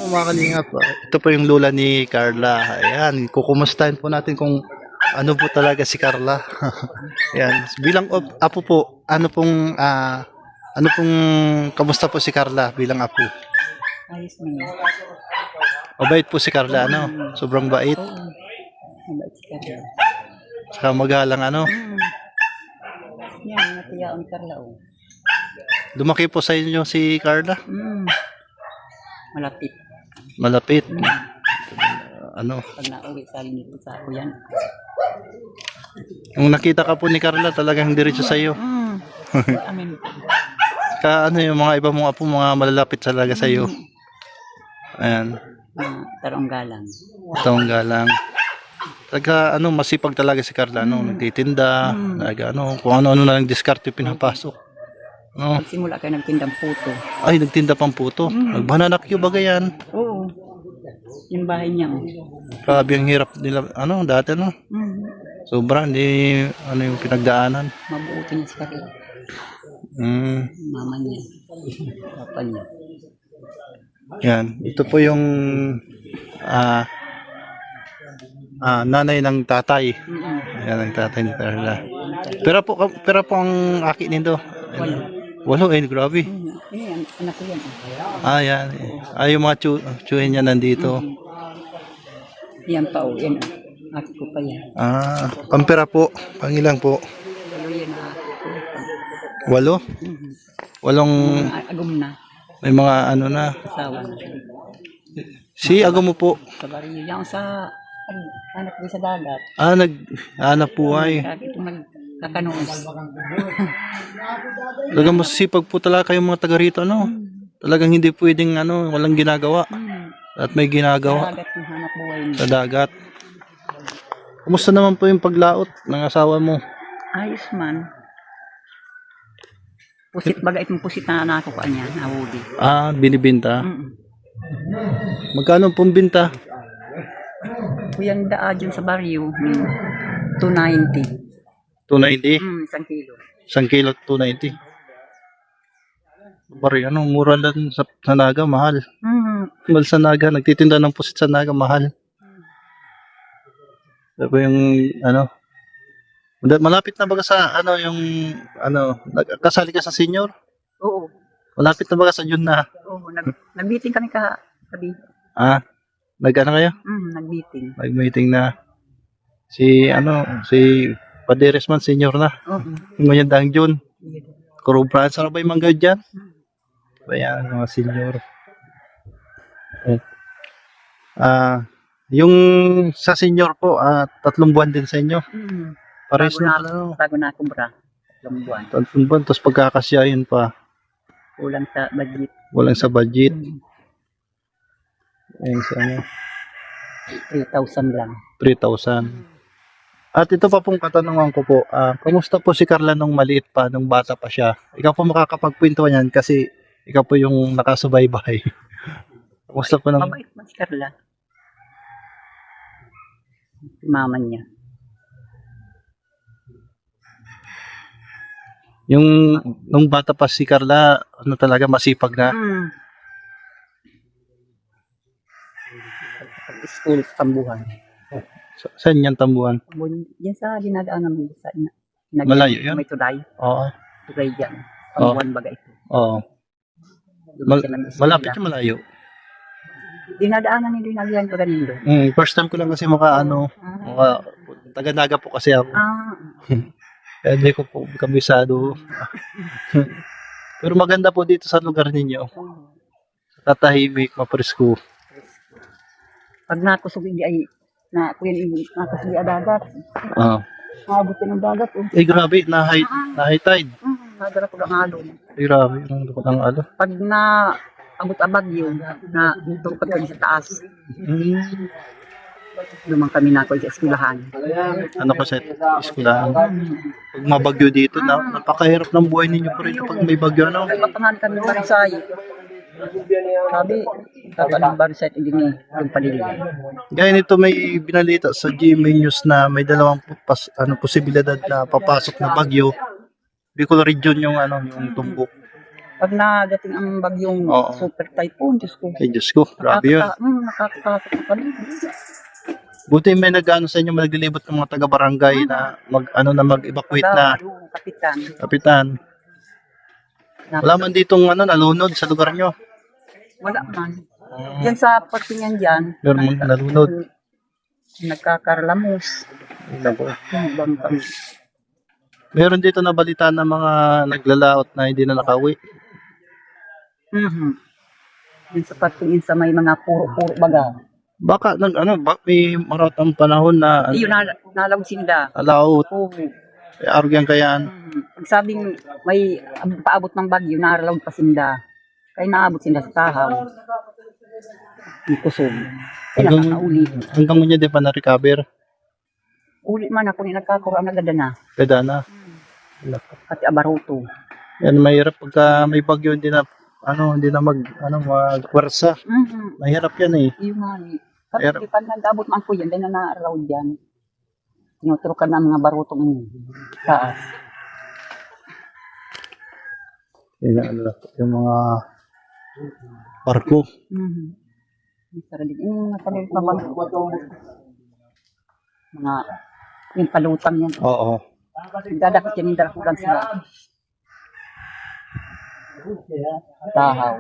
mga kalingap. Ito po yung lola ni Carla. Ayan, kukumustahin po natin kung ano po talaga si Carla. Ayan, bilang apo po, ano pong kamusta po si Carla bilang apo? Ayos mo yun. Mabait po si Carla, ano? Sobrang bait. Oo. Mabait si Carla. Saka magalang, ano? Yan, natiyaon Carla. Oh. Lumaki po sa inyo si Carla? Malapit. Malapit. Ano? Pag nauwi sa nito sa ako yan. Kung nakita ka po ni Carla, talagang diretso sa iyo. Amin. Ano yung mga iba mong apo, mga malalapit talaga sa iyo. Ayan. Tarong galang. Taong galang. Talaga, masipag talaga si Carla, nagtitinda, kung ano-ano na lang diskarte pinapasok. Pagsimula kayo nagtindang puto. Ay, nagtinda pang puto. Nagbananakyo ba yan? Oo. Yung bahay niya. Oh. Grabe ang hirap nila, dati, Sobra, hindi, yung pinagdaanan. Mabuti niya si Carla. Mama niya. Papa niya. Yan, ito po yung nanay ng tatay. Yan ang tatay ni Carla. Pero po ang aki nito. Walo, grabe. Anak ko yan. Yan. Yung mga tsuhin niya nandito. Yan pa o. Yan. Aki ko pa yan. Kampera po. Pangilang po. Walo yan na aki ko. Walo? Walong Agum na. may mga na. Asawa na. Si Agum mo po. Sa bariyo. Yan sa anak ko sa dagat. Naghanap buhay. Kaya itong nagkakanoon. Talagang masisipag po talaga kayong mga taga rito, Talagang hindi pwedeng, walang ginagawa. At may ginagawa. Sa dagat yung hanap buhay niya. Sa dagat. Kumusta naman po yung paglaot ng asawa mo? Ayos man. Pusit baga itong pusit na nakukuha niya. Nahuli. Binibinta? Magkano pong binta? Kuyang daa dyan sa baryo. 290. 290? Isang kilo. 1 kilo 290. Bari, mura lang sa Naga, mahal. Mahal sa Naga, nagtitinda ng pusit sa Naga, mahal. Diba yung, malapit na baga sa, kasali ka sa senior? Oo. Malapit na baga sa June na? Oo, nag-meeting kami kabi. Nag-ano kayo? Nag-meeting. Nag-meeting na. Si Paderes man, senior na. Ngayon dang June. Kurubran, sarap ba yung mangga dyan? Bayan, mga senior. Yung sa senior po, 3 buwan din sa inyo. Pares na. Bago na kumbra. 3 buwan. 3 buwan, tapos pagkakasyahin pa. Kulang sa budget. Walang sa budget. Ayun sa 3,000 lang. 3,000. At ito pa pong katanungan ko po, kamusta po si Carla nung maliit pa, nung bata pa siya? Ikaw po makakapagpintuan yan kasi ikaw po yung nakasubaybay. Kamusta po nung... Mabait man si Carla. Mama niya. Yung nung bata pa si Carla, talaga masipag na? School sa Tambuhan. Saan yan tambuhan? Yan sa dinadaan namin sa Malayo yan? May tulay. Oo. Tulay dyan. Tambuhan baga ito. Oo. Malapit yung malayo. Dinadaanan ni Dinalian baga nindo. First time ko lang kasi taga-Naga po kasi ako. Kaya hindi ko po kabisado. Pero maganda po dito sa lugar ninyo. Tatahimik, mapresko. Pag nakusog hindi ay nakusog yung dagat. Maabot ng dagat. Grabe, na-high tide. Nagara ko lang alon. Grabe, nagara ng alon. Pag abot abagyo na tupad kami sa taas. Lumang kami na ako sa eskwelahan. Sa eskwelahan? Pag mabagyo dito, napakahirap ng buhay ninyo po rin pag may bagyo, Papangan kami barisay. Sabi, ng barisay hindi yung paliligan. Gaya nito may binalita sa GMA News na may 2 posibilidad na papasok na bagyo. Bicol region yung tumbok. Pag nadating ang bagyong Oo. super typhoon, Diyos ko. Ay, Diyos ko, grabe yun. Nakakatakot na kami. Buti may nag-ano sa inyo, naglilibot ng mga taga-barangay na mag-evacuate na. Yung kapitan. Kapitan. Wala man ditong nalunod sa lugar nyo. Wala man. Yan sa partingan dyan. Meron mga nalunod. Nagkakarlamos. Ayun po. Yung bang kami. Meron dito na balita ng mga naglalaot na hindi na nakauwi. Yan sa partingan sa may mga puro-puro baga. Baka may maratang panahon na Yun, nalawsin nila. alaot, Oo. arugyan kayaan. Pag sabing may paabot ng bagyo, naralaw pa sinda. Kaya naabot sinda sa tahaw. Yung kusog. Kaya Hanggang- nakakauli. Hanggang ngayon di pa na-recover. Uli man ako ni nagkakurang nagada na. Kaya na. At abaruto. Yan, mahirap pagka may bagyo, hindi na magpwersa. Mahirap yan eh. Yung nga ni. Pero- Kasi pag nag-abot man po yan, dahil na naralaw dyan. Tinuturukan ng mga barutong taas. Yan, yung mga barko. Yung sarili. Yung sarili pa ba? Mga yung palutang yan. Oo. Dadakit yan yung darakulan sila. Tahaw.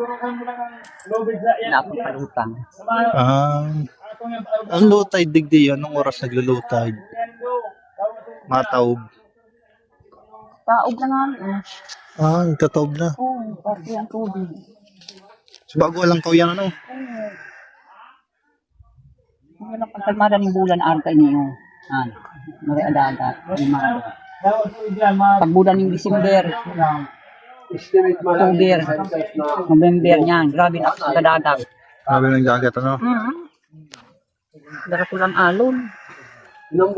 Napang palutang. Ang low tide digdi yan, anong oras naglo-low tide? Mataob. Taob na nga. Nagtataob na. Oo, kasi ang tubig. So, bago walang kauyan Ang pagkalmada ng bulan arka niyo. Mari adaga. Pag bulan ng December, October, November niyan. Grabe na sa dagat. Sabi ng dagat, Darakulang alon. Yung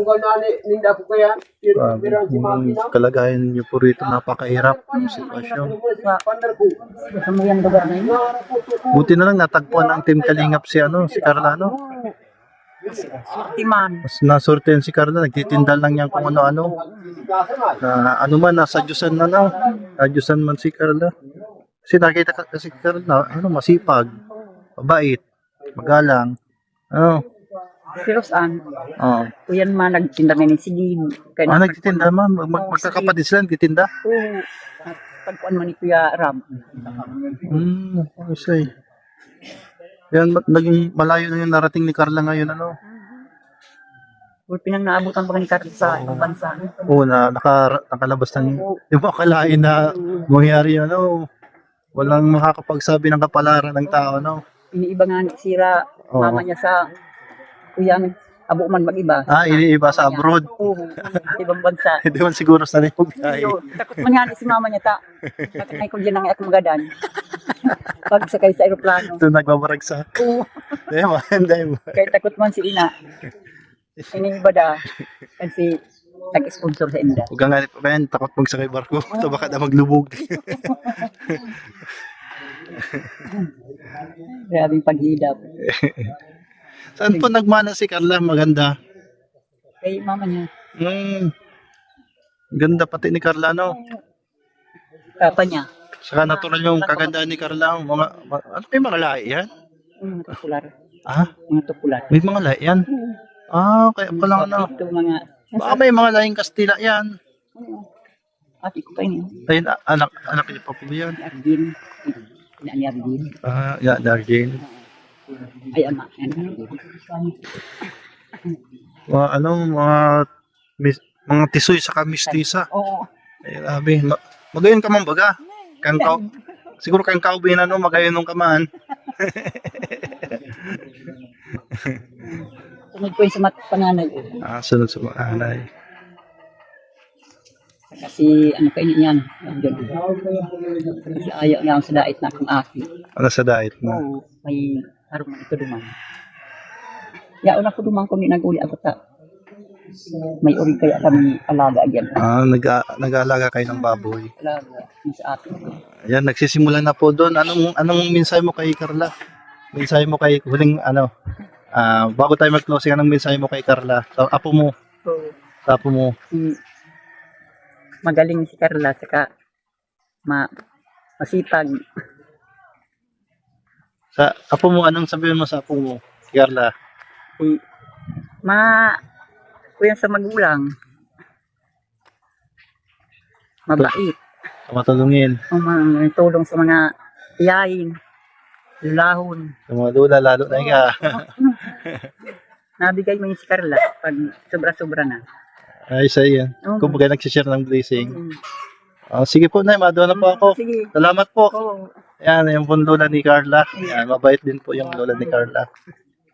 kalagayan niyo po rito, napakahirap yung sitwasyon. Sa muyang lugar na yun. Buti na lang natagpuan ng Team Kalingap si Carla, Timan. Mas nasorten si Carla, nagtitinda lang niya kung ano-ano. Nasa Diyosan Diyosan man si Carla. Kasi nakita kasi Carla, masipag, mabait, magalang. Pero saan? Oo. Kuyan man nagtinda ngayon sige. Nagtitinda man, magkakapatid sila, nagtitinda. Oo. Pagkuan man ni Kuya Ram. Okay. Yan, naging malayo na yung narating ni Carla ngayon, Pinang naabutan pa ni Carla sa ibang bansa. Oo, nakalabas ng, yung makalain na mangyari walang makakapagsabi ng kapalaran ng tao, Iniiba nga ni Sira, mama niya sa kuya abo man mag-iba. Iniiba sa abroad. Oo, ibang bansa. Hindi man siguro sa niyog. Takot man nga ni si mama niya Takot ko dyan ang ako magadan. Pag sakay sa aeroplano. Ito nagbabaragsak. Oo. Hindi mo. Kaya takot man si Ina. Iniiba da. Kasi nag-sponsor sa Inda. Huwag nga takot magsakay barko. Ito baka na maglubog. Grabing paghidap. Saan po nagmana si Carla? Maganda. Kay mama niya. Ganda pati ni Carla, Papa niya. Saka natural yung kagandaan ni Carla. May mga lahi yan? Mga tupular. Mga tupular. May mga lahi yan? Kaya pala Ito mga... Baka may mga lahing Kastila yan. Ati ko pa yun. Ayun, anak niyo pa po yan. Argin. Ni Argin. Dargin. Ay, ama. Mga tisoy sa mistisa. Oo. Ay, grabe. Magayon ka man baga. Siguro kang kaubin magayon nung kaman. Sunod ko yung sa panganay. Sunod sa mga anay. Kasi ano kainin yan. Kasi ayaw nga sa dait na akong aki. Sa diet mo? Oo. May harong ito duman. Yaon ako duman kung nag-uli ako may uri kaya kami alaga dyan. Nag-aalaga kayo ng baboy. Alaga. Yung sa atin. Ayan, nagsisimula na po doon. Anong mensahe mo kay Carla? Mensahe mo kay huling bago tayo mag-closing, anong mensahe mo kay Carla? Apo mo. Apo mo. Magaling si Carla saka Masipag. Sa apo mo, anong sabihin mo sa apo mo, si Carla? Eh, kuya sa magulang. Mabait. Matulungin. Tulong sa mga tiyahin. Lulahon. Sa mga lula, lalo na ka. Nabigay mo yung si Carla pag sobra-sobra na. Ay, sa yan. Oo. Kung bagay nagsishare ng blessing. Mm. Sige po, Nay, madoon na po ako. Sige. Salamat po. Oo. Yan, yung pong lola ni Carla. Yan, mabait din po yung lola ni Carla.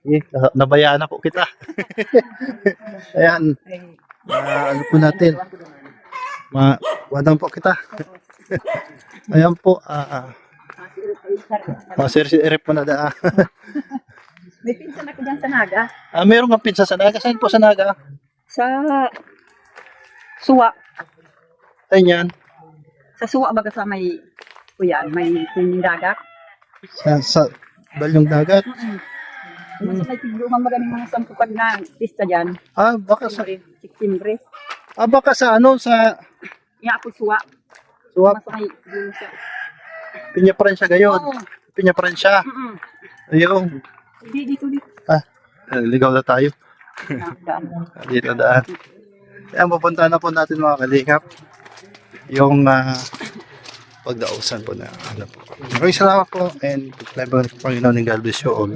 Sige, nabayaan na po kita. Ayan, ano po natin. Wadang po kita. Ayan po, masir-sirip po na da. May pinsan ako dyan sa Naga. Meron kang pinsa sa Naga. Saan po sa Naga? Sa Suwa. Saan yan? Sa Suwa baga sa may kuyan, may pining dagat. Sa Balyong Dagat. Sa may tigluman magaling mga sampupad na pista dyan. Baka sa Siktimbre. baka sa ano sa Iya ako Suwa. Suwap, Mas may dun sa... Pinya Pransya gayon. Oo. Pinya Pransya. Ayun. Hindi dito. Ligaw na tayo. Daan. Dito daan. Ayan, pupunta na po natin mga kalingap. Yung pagdausan po na ano po. Maraming salamat po and pagkaiba ng Panginoon ng God bless you all.